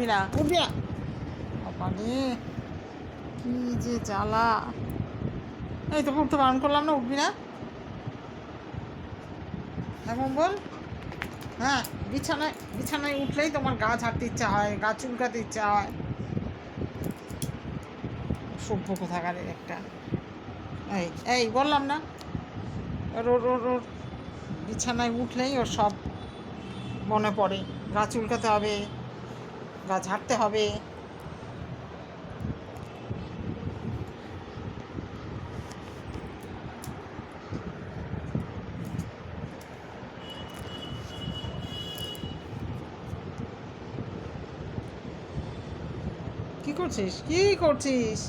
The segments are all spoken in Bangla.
উঠবি না, উঠবি না। বাবা রে, কি যে জ্বালা। এই তোকে উঠতে বারণ করলাম না, উঠবি না এখন বল। হ্যাঁ, বিছানায় বিছানায় উঠলেই তোমার গা ঝাড়তে ইচ্ছা হয়, গা চুলকাতে ইচ্ছা হয়। সভ্য কোথাকারের একটা। এই এই বললাম না, ওর ওর ওর ওর বিছানায় উঠলেই ওর সব মনে পড়ে। গা চুলকাতে হবে, গা ঝাড়তে হবে। কি করছিস, কি করছিস?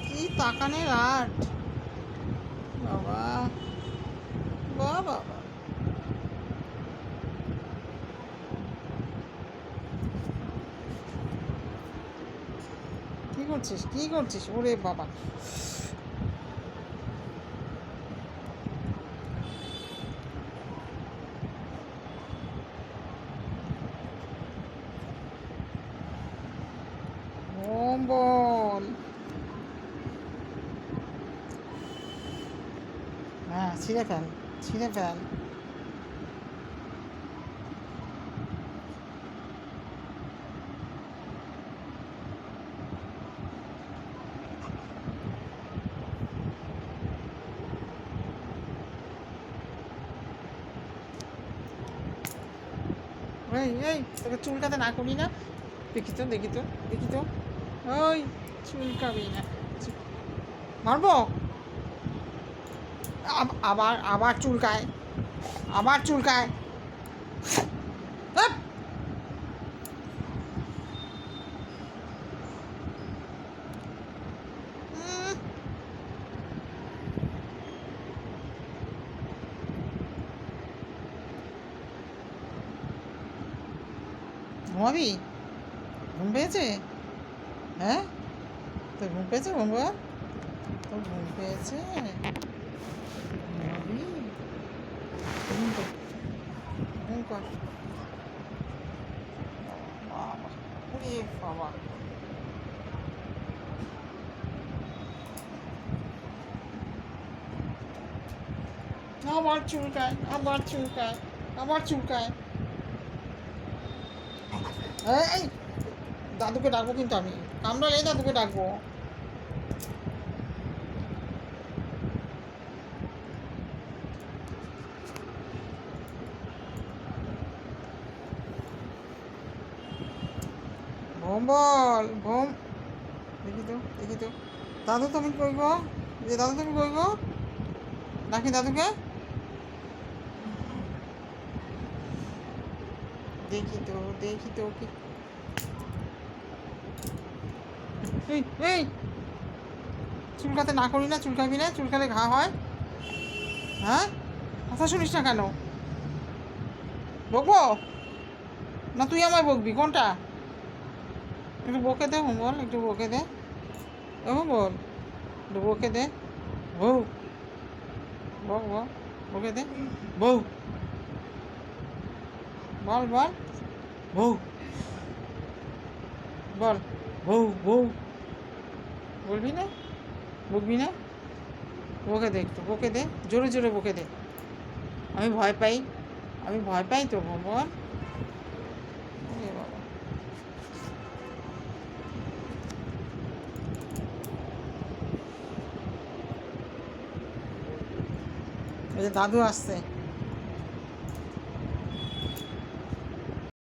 কি তাকানের আর্ট বাবা, বাবা। কি করছিস, কি করছিস? ওরে বাবা, ঘুম বল। হ্যাঁ, ছিঁড়ে ফেল, ছিঁড়ে ফেল। এই এই তোকে চুলকাতে না করি না? দেখি তো, দেখি তো, দেখি তো। ওই চুলকাবি না, মারবো। আবার আবার চুলকায়, আবার চুলকায়। ধ্যাৎ, উম, ঘুমাবি? ঘুম পেয়েছে? হ্যাঁ, তোর ঘুম পেয়েছে বাবা? তোর ঘুম পেয়েছে? ঘুমাবি? ঘুম কর, ঘুম কর। বাবা, ওরে বাবা। আবার চুলকায়, আবার চুলকায়, আবার চুলকায়। এই দাদুকে ডাকবো কিন্তু আমি, কামড়ালে দাদুকে ডাকবো। ঘুম বল, ঘুম। দেখি তো, দেখি তো। দাদু তুমি কই গো? যে দাদু তুমি কই গো? ডাকি দাদুকে। দেখি তো, দেখি তো কি। এই এই চুলকাতে না করি না, চুলকাবি না? চুলকালে ঘা হয়। হ্যাঁ, কথা শুনিস না কেন? বকবো না তুই আমায় বকবি, কোনটা? একটু বকে দে বল, একটু বকে দে। ও বল, একটু বকে দে। বউ, বক বল, বকে দে। বউ, বল বল। বউ, বল। বউ বউ, বলবি না? বকবি না? বকে দে, একটু বকে দে, জোরে জোরে বকে দে। আমি ভয় পাই, আমি ভয় পাই তো বল। ওরে বাবা, এই যে দাদু আসছে।